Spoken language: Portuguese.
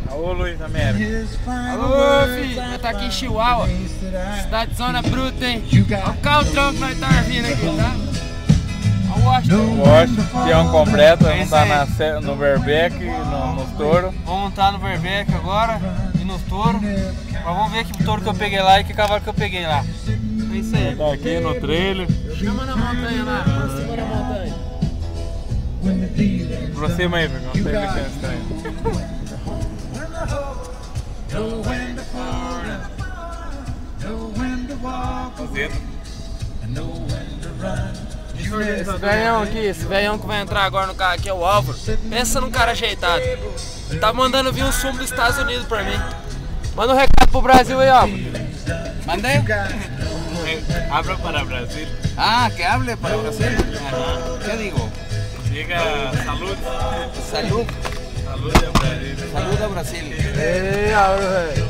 Alô, Luiz Américo. Alô, filho, nós tá aqui em Chihuahua, cidade zona bruta, hein? Olha o carro tronco que nós tá vindo aqui, tá? Olha o Washington, peão completo, vamos estar no Verbeck, nos touros. Vamos montar no Verbeck agora e nos touros. Mas vamos ver que touro que eu peguei lá e que cavalo que eu peguei lá. É isso aí. Tá aqui no trailer. Chama na montanha lá, aproxima na montanha. Aproxima aí, porque não sei o que é estranho. Esse velhão aqui, esse velhão que vai entrar agora no carro aqui é o Álvaro. Pensa num cara ajeitado. Tá mandando vir um sumo dos Estados Unidos pra mim. Manda um recado pro Brasil aí, Álvaro. Mandei. Abra para Brasil. Ah, que hable para Brasil. Ajá. ¿Qué digo? Diga salud. Salud. Salud de Brasil. Salud a Brasil. Ei, Álvaro, velho.